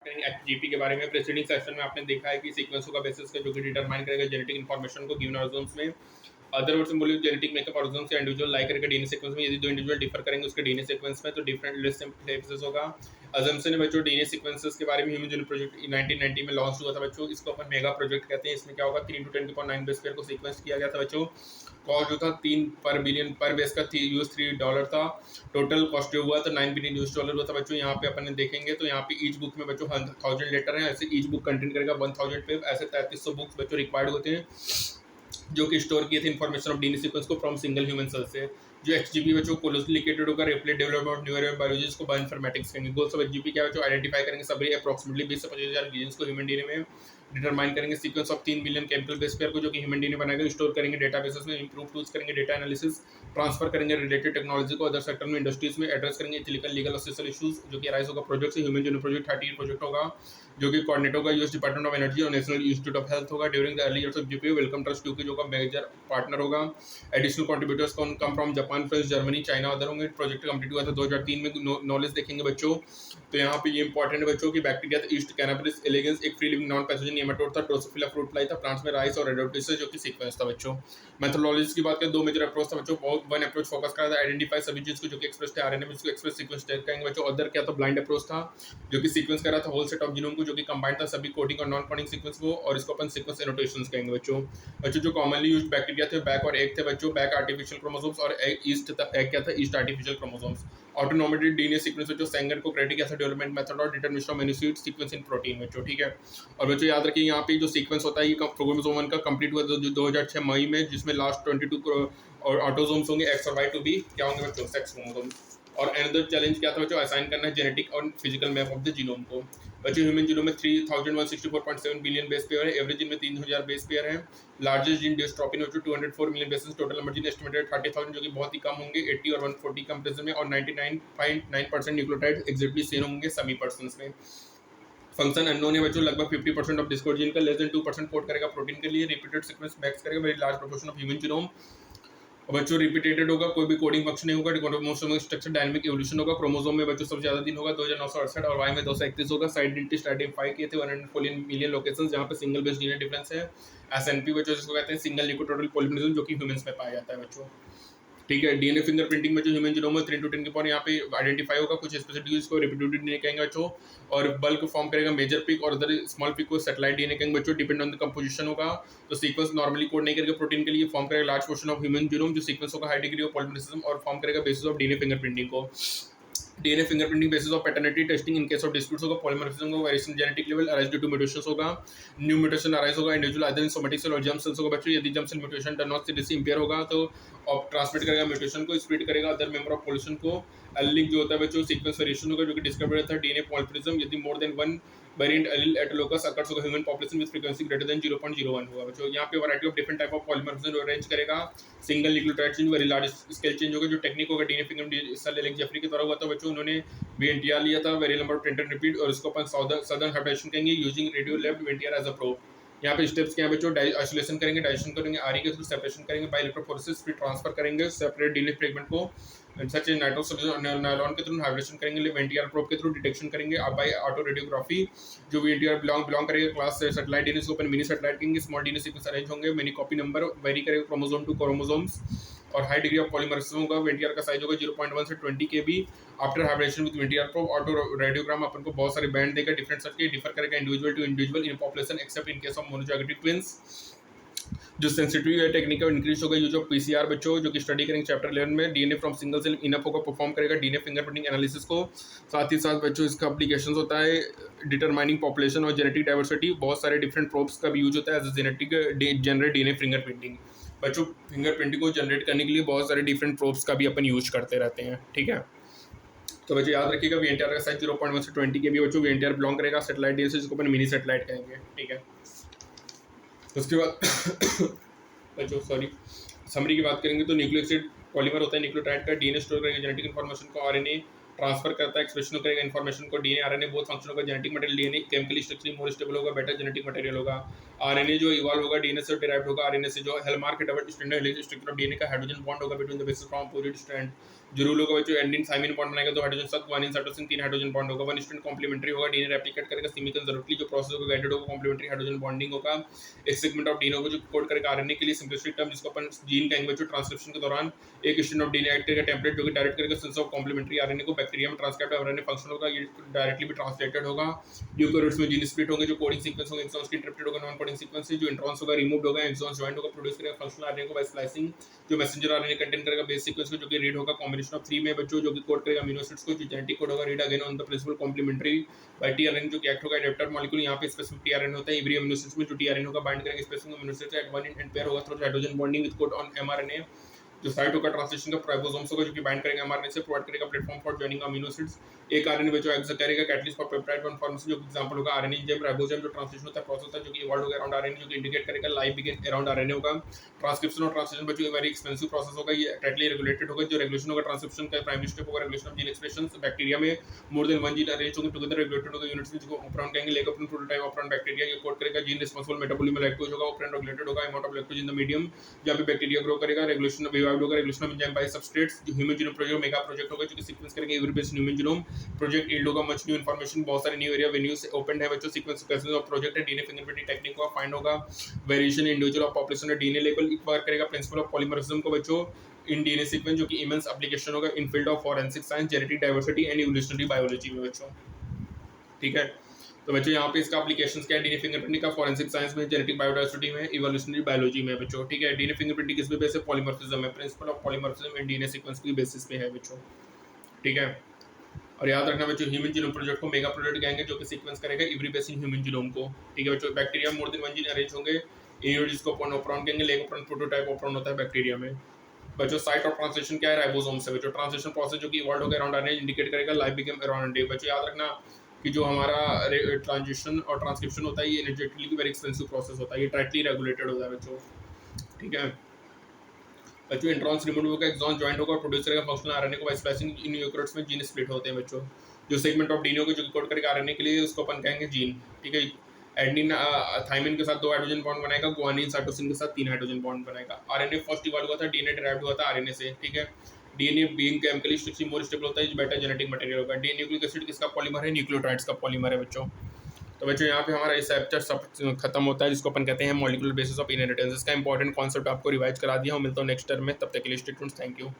HGP के बारे में। प्रेसिडिंग सेशन में आपने देखा है कि सीक्वेंसों का बेसिस का जो कि डिटरमाइन करेगा जेनेटिक इन्फॉर्मेशन को गिवन ऑर्गन्स में। अदर वर्ड्स में बोलिए जेनेटिक मेकअप ऑर्गन्स या इंडिविजुअल लाइक करके डीएनए सीक्वेंस में यदि दो इंडिविजुअल डिफर करेंगे उसके डीएनए सीक्वेंस में तो डिफरेंट लिस्ट सिंथेसिस होगा। अजम्पशन है बच्चों डीएनए सीक्वेंसेस के बारे में। ह्यूमन जीनोम प्रोजेक्ट 1990 में लॉन्च हुआ था बच्चों। इसको अपन मेगा प्रोजेक्ट कहते हैं। इसमें क्या होगा 3 × 10⁻⁹ बेस पेयर को सीक्वेंस किया गया था बच्चों। कॉस्ट जो था 3 पर बिलियन पर बेस का $3 था। टोटल कॉस्ट जो हुआ तो $9 बिलियन हुआ था बच्चों। यहाँ पे अपन देखेंगे तो यहाँ पे ईच बुक में बच्चों 1000 लेटर है। ऐसे ईच बुक कंटेंट करेगा 1000 पे। ऐसे 3300 बुक्स बच्चों रिक्वायर्ड होते हैं जो कि स्टोर किए थे इन्फॉर्मेशन ऑफ डीएनए सीक्वेंस को फ्रॉम सिंगल ह्यूमन सेल से। जो एचजीपी बच्चों क्लोजली लिंक्ड होगा रेप्लिकेट डेवलपमेंट न्यूरो बायोलॉजी को बायोइन्फॉर्मेटिक्स करेंगे। गोल्स ऑफ एचजीपी क्या बच्चों आइडेंटिफाई करेंगे सभी अप्रॉक्सिमेटली 20 से 25,000 रीजन्स को ह्यूमन डीएनए में। डिटरमाइन करेंगे sequence of 3 billion chemical base pair को जो कि ह्यूमन डीएनए बनाएगा। स्टोर करेंगे डेटाबेसेस में। इंप्रूव टूल्स करेंगे डेटा एनालिसिस। ट्रांसफर करेंगे रिलेटेड टेक्नोलॉजी को अदर सेक्टर में इंडस्ट्रीज में। एड्रेस करेंगे एथिकल लीगल और सोशल इशूज जो कि अराइज होगा प्रोजेक्ट से। ह्यूमन जीनोम प्रोजेक्ट 30 प्रोजेक्ट होगा जो कि कोऑर्डिनेट होगा यूएस डिपार्टमेंट ऑफ एनर्जी और नेशनल इंस्टीट्यूट ऑफ हेल्थ होगा। During the early years of GPU Wellcome Trust क्योंकि जो का मेजर पार्टनर होगा। Additional contributors come from Japan France Germany China other होंगे। प्रोजेक्ट कंप्लीट हुआ था 2003 में। नॉलेज देखेंगे बच्चों तो यहाँ पे ये इंपॉर्टेंट है बच्चों की बैक्टीरिया था ईस्ट कैनाबिस एलिगेंस एक free living non pathogen nematode था। ड्रोसोफिला फ्रूट फ्लाई था। प्लांट्स में राइस और रेडोप्सिस जो कि सीक्वेंस था बच्चों। मेथोडोलॉजीज की बात करें दो मेजर अप्रोच था बच्चों। वन अप्रोच फोकस करा था आइडेंटिफाई सभी चीज को जो कि एक्सप्रेस थे आरएनए में उसको एक्सप्रेस सीक्वेंस कहेंगे बच्चों। अदर क्या था ब्लाइंड अप्रोच था जो कि सीक्वेंस कर रहा था होल सेट ऑफ जीनोम को जो कि कंबाइंड था सभी कोडिंग और नॉन कोडिंग सीक्वेंस को और इसको अपन सीक्वेंस एनोटेशंस कहेंगे बच्चों। बच्चों जो कॉमनली यूज्ड बैक्टीरिया थे बैक और एग थे बच्चों। बैक आर्टिफिशियल क्रोमोसोम्स और ईस्ट एग क्या था yeast artificial chromosomes. Automated DNA sequence बच्चों सैंगर को क्रेटिक एसिड डेवलपमेंट मेथड और determination of amino sequence in protein बच्चों ठीक है। और बच्चों याद रखिए यहाँ पे जो सीक्वेंस होता है ये क्रोमोसोम 1 का कंप्लीट हुआ था 2006 मई में जिसमें लास्ट 22 और ऑटोसोम्स होंगे एक्स और वाई टू बी क्या होंगे बच्चों सेक्स क्रोमोसोम्स। और अनदर चैलेंज क्या था बच्चों असाइन करना है जेनेटिक और physical map of the genome को। बच्चों ह्यूमन जीनोम में 3164.7 बिलियन बेस पेयर है। एवरेज जीन में 3000 बेस पेयर है। लार्जेस्ट जीन डिस्ट्रोफिन बच्चों 204 million bases. Total number gene estimated 30,000 जो कि बहुत ही कम होंगे 80 और 140 कंपेरिजन में। और 99.9% न्यूक्लियोटाइड एग्जैक्टली सेम होंगे सभी पर्सन में। फंक्शन अननोन है बच्चों लगभग 50% ऑफ डिस्कोड जीन का लेस देन 2% कोड करेगा प्रोटीन के लिए। रिपीटेड सीक्वेंस मैक्स करेगा very large proportion of human genome. और बच्चों रिपीटेटेड होगा कोई भी कोडिंग फंक्शन नहीं होगा। क्रोमोसोम स्ट्रक्चर डायनामिक एवोल्यूशन होगा। क्रोमोसोम में बच्चों सबसे ज्यादा दिन होगा 2968 और वाई में 231 होगा। साइड डेंटिस्ट आइडेंटिफाई किए थे 114 मिलियन लोकेशंस जहां पे सिंगल बेस डीएनए डिफरेंस है। एसएनपी बच्चों जिसको कहते हैं सिंगल न्यूक्लियोटाइड पॉलीमरेज जो कि ह्यूमंस में पाया जाता है बच्चों ठीक है। डीएनए फिंगरप्रिंटिंग में जो ह्यूमन जीनोम में 3 to 10 के पावर यहाँ पे आइडेंटिफाई होगा। कुछ स्पेसिफिक इसको रिपीटेटिव डीएनए कहेंगे बच्चों। और बल्क फॉर्म करेगा मेजर पिक और अदर स्मॉल पिक को सैटेलाइट डीएनए कहेंगे बच्चों। डिपेंड ऑन द कंपोजिशन होगा तो सीक्वेंस नॉर्मली कोड नहीं करेगा प्रोटीन के लिए। फॉर्म करेगा large portion of human genome जो सीक्वेंस होगा हाई डिग्री ऑफ पॉलीमरेसिज्म और फॉर्म करेगा बेसिस ऑफ डीएनए फिंगरप्रिंटिंग को। DNA fingerprinting basis of paternity testing in case of disputes होगा। पॉलीमॉर्फिज्म होगा variation genetic level arise due to mutations होगा। New mutation arise होगा individual either in somatic cell और germ cells होगा बच्चों। यदि germ cell mutation does not seriously impair होगा तो ट्रांसमिट करेगा म्यूटेशन को स्प्लिट करेगा अदर मेंबर ऑफ पॉपुलेशन को। एलिक जो होता है बच्चों सीक्वेंस वेरिएशन होगा जो कि डिस्कवर था डीएनए पॉलीमॉर्फिज्म यदि more than one variant allele at locus occurs होगा human population with frequency greater than 0.01 होगा बच्चों। यहाँ पे variety of different type of polymorphism arrange करेगा। Single nucleotide change very large scale change होगा। जो टेक्निक होगा DNA fingerprinting sir Alex Jeffrey के द्वारा हुआ था बच्चों। उन्होंने वीएनटीआर लिया था very number of tandem repeat और इसको अपन सदर्न हाइब्रिडेशन कहेंगे using radio lab VNTR as a probe. यहाँ पे स्टेप्स क्या है बच्चों आइसोलेशन करेंगे डाइजेशन करेंगे आरई के थ्रू सेपरेशन करेंगे बाय इलेक्ट्रोफोरेसिस फिर ट्रांसफर करेंगे सेपरेट डीएनए फ्रेगमेंट को सच नाइट्रोसोल्यूशन नायलॉन के थ्रू हाइब्रिडेशन करेंगे वीएनटीआर प्रोब के थ्रू डिटेक्शन करेंगे अब बाय ऑटो रेडियोग्राफी जो वीएनटीआर बिलोंग करेगा क्लास सैटेलाइट डीएनए को अपन मिनी सैटेलाइट कहेंगे। स्मॉल डीएनए सीक्वेंस अरेंज होंगे मिनी कॉपी नंबर वेरी करेगा क्रोमोसोम टू क्रोमोसोम्स और हाई डिग्री ऑफ पॉलीमरेसिज्म होगा। वीएनटीआर का साइज होगा 0.1 से 20 kb। After hybridisation with VNTR probe auto radiogram अपन को बहुत सारे बैंड देगा डिफरेंट सेट के डिफर करेगा individual to individual in population except in case of monozygotic twins. जो सेंसिटिव है टेक्निक का इंक्रीज होगा यूज ऑफ पीसीआर बच्चों जो कि स्टडी करेंगे चैप्टर 11 में। DNA from single cell enough होगा परफॉर्म करेगा डीएनए फिंगरप्रिंटिंग एनालिसिस को। साथ ही साथ बच्चों इसका एप्लीकेशन होता है डिटरमाइनिंग पॉपुलेशन और जेनेटिक डाइवर्सिटी। बहुत सारे डिफरेंट प्रोब्स का भी यूज होता है as genetic generate DNA fingerprinting. बच्चों फिंगरप्रिंटिंग को जनरेट करने के लिए बहुत सारे डिफरेंट प्रोब्स का भी अपन यूज करते रहते हैं ठीक है। तो बच्चों याद रखिएगा वीएनटीआर का साइज 0.1 से 20 kb बच्चों। वीएनटीआर बिलोंग करेगा सैटेलाइट डीएनए से जिसको अपन मिनी सैटेलाइट कहेंगे ठीक है। उसके बाद बच्चों सॉरी समरी की बात करेंगे तो न्यूक्लिक एसिड पॉलीमर होता है न्यूक्लियोटाइड का। डीएनए स्टोर करेगा जेनेटिक इन्फॉर्मेशन को आरएनए ट्रांसफर करता है, एक्सप्रेशन करेगा इन्फॉर्मेशन को। डीएनए आरएनए बहुत फंक्शन होगा, genetic material DNA chemically structurally more stable होगा, बेटर जेनेटिक मटेरियल होगा। आरएनए जो इवॉल्व होगा डीएनए से डिराइव्ड होगा, आरएनए से जो hallmark double stranded helix structure of DNA का हाइड्रोजन बॉन्ड होगा between the basis from opposite strand. जो रूल होगा जो एंडिन थाइमिन बॉन्ड बनाएगा, दो हाइड्रोजन साथ गुआनिन साइटोसिन 3 हाइड्रोजन बॉन्ड होगा, वन स्ट्रैंड कॉम्प्लीमेंट्री होगा, डीएनए रेप्लिकेट करेगा सिमिकल जरूरतली जो प्रोसेस होगा गाइडेड होगा, कॉम्प्लीमेंट्री हाइड्रोजन बॉन्डिंग होगा। एक सेगमेंट ऑफ डीएनए होगा जो कोड करेगा आरएनए के लिए सिंपलिस्टिक टर्म जिसको अपन जीन कहेंगे जो ट्रांसक्रिप्शन के दौरान एक स्ट्रैंड ऑफ डीएनए एक्ट करेगा टेम्पलेट जो कि डायरेक्ट करेगा सेंस ऑफ कॉम्प्लीमेंट्री आरएनए को। बैक्टीरिया में ट्रांसक्राइब्ड आरएनए फंक्शन होगा, ये डायरेक्टली भी ट्रांसलेटेड होगा। यूकेरियोट्स में जीन स्प्लिट होंगे जो कोडिंग सीक्वेंस होंगे, एक्सॉन्स की इंटरप्टेड होगा, नॉन कोडिंग सीक्वेंस से जो इंट्रॉन्स होगा रिमूव्ड होगा, एक्सॉन्स जॉइंट होगा, प्रोड्यूस करेगा फंक्शनल आरएनए को बाय स्प्लाइसिंग जो मैसेंजर आरएनए कंटेन करेगा बेस सीक्वेंस को जो कि रीड होगा कॉम्बिनेशन ऑफ 3 में बच्चों जो कि कोड करेगा अमीनो एसिड्स को, जो जेनेटिक कोड होगा read again on the principle complementary by tRNA जो कि एक्ट होगा एडेप्टर मॉलिक्यूल। यहाँ पे स्पेसिफिक टीआरएनए होता है, एवरी अमीनो एसिड्स में जो टीआरएनए होगा बाइंड करेगा specific amino acids at one end pair होगा through hydrogen bonding with code on mRNA. जो साइट होगा ट्रांसलेशन का राइबोसोम्स होगा जो कि बाइंड करेगा एमआरएनए से, प्रोवाइड करेगा platform for joining amino acids. एक आरएनए में जो एक्सेस करेगा कैटलिस्ट फॉर पेप्टाइड कन्फॉर्मेशन जो एग्जांपल होगा आरएनए एंजाइम राइबोसोम जो ट्रांसलेशन होता है प्रोसेस होता है जो कि इवॉल्व होगा अराउंड आरएनए जो कि इंडिकेट करेगा लाइफ बिगिन अराउंड आरएनए होगा। ट्रांसक्रिप्शन और ट्रांसलेशन बच्चों वेरी एक्सपेंसिव प्रोसेस होगा, ये टाइटली रेगुलेटेड होगा। जो रेगुलेशन होगा ट्रांसक्रिप्शन का प्राइमरी स्टेप होगा regulation of gene expressions. Bacteria में more than one gene arrange होंगे टुगेदर रेगुलेटेड होगा यूनिट्स में जिसको ऑपरेंट कहेंगे, लेकर अपने प्रोटोटाइप ऑपरेंट बैक्टीरिया ये कोड करेगा जीन रिस्पांसिबल मेटाबॉलिज्म लैक्टोज होगा, ऑपरेंट रेगुलेटेड होगा amount of lactose in the medium जहां पे बैक्टीरिया ग्रो करेगा। रेगुलेशन ऑफ रिवाइव्ड होगा, regulation of enzyme by substrates. जो human genome project mega project होगा जो कि सीक्वेंस करेंगे every base human genome project yield होगा मच न्यू इन्फॉर्मेशन, बहुत सारे न्यू एरिया वेन्यूज ओपन है बच्चों। सीक्वेंस कैसे ऑफ प्रोजेक्ट है डीएनए फिंगरप्रिंटिंग टेक्निक को फाइंड होगा, variation individual of population of DNA level acquire करेगा प्रिंसिपल ऑफ पॉलीमरिज्म को बच्चों इन डीएनए सीक्वेंस जो कि इमेंस एप्लीकेशन होगा in field of forensic science, genetic diversity and evolutionary biology में बच्चों। ठीक है, तो बच्चों यहाँ पे इसका एप्लीकेशंस क्या है डीएनए फिंगरप्रिंटिंग का, फॉरेंसिक साइंस में, जेनेटिक बायोडाइवर्सिटी में, इवोल्यूशनरी बायोलॉजी में बच्चों। ठीक है, डीएनए फिंगरप्रिंटिंग किस पे बेस है, पॉलीमॉर्फिज्म है, principle of polymorphism in DNA sequence की बेसिस पे है बच्चों। ठीक है, और याद रखना बच्चों ह्यूमन जीनोम प्रोजेक्ट को मेगा प्रोजेक्ट कहेंगे जो कि सीक्वेंस करेगा every base in human genome को। ठीक है बच्चों, बैक्टीरिया में more than one gene arrange होंगे इन जिसको अपन ऑपरॉन कहेंगे, लेग ऑपरॉन प्रोटोटाइप ऑपरॉन होता है बैक्टीरिया में। बच्चों साइट ऑफ ट्रांसलेशन क्या है, राइबोसोम से बच्चों। ट्रांसलेशन प्रोसेस जो कि इवॉल्व होगा अराउंड आरएनए इंडिकेट करेगा लाइफ बिकम अराउंड डे। बच्चों याद रखना कि जो हमारा ट्रांजिशन और ट्रांसक्रिप्शन होता है ये एनर्जेटिकली वेरी एक्सपेंसिव प्रोसेस होता है, ये टाइटली रेगुलेटेड होता है बच्चों। ठीक है बच्चों, इंट्रॉन्स रिमूव होगा, एक्सॉन जॉइंट होगा और प्रोड्यूस करेगा फंक्शनल आरएनए को बाय स्प्लाइसिंग। इन यूकेरियोट्स में जीन स्प्लिट होते हैं बच्चों। जो सेगमेंट ऑफ डीएनए को जो कोड करेगा आरएनए के लिए उसको अपन कहेंगे जीन। ठीक है, एडेनिन थाइमिन के साथ 2 हाइड्रोजन बॉन्ड बनाएगा, गुआनिन साइटोसिन के साथ 3 हाइड्रोजन बॉन्ड बनाएगा। आरएनए फर्स्ट इवॉल्व हुआ था, डीएनए डिराइव्ड हुआ था आरएनए से। ठीक है, DNA being chemically structurally more stable होता है, जो बेटर जेनेटिक मटेरियल होगा। डी न्यूक्लिक एसिड किसका पॉलीमर है, न्यूक्लियोटाइड्स का पॉलीमर है बच्चों। तो बच्चों यहाँ पे हमारा इस चैप्टर सब खत्म होता है जिसको अपन कहते हैं मॉलिक्यूलर बेसिस ऑफ इनहेरिटेंस। इसका इंपॉर्टेंट कॉन्सेप्ट आपको रिवाइज करा दिया हूँ। मिलता हूँ नेक्स्ट टर्म में, तब तक के लिए स्टे ट्यून्ड, थैंक यू।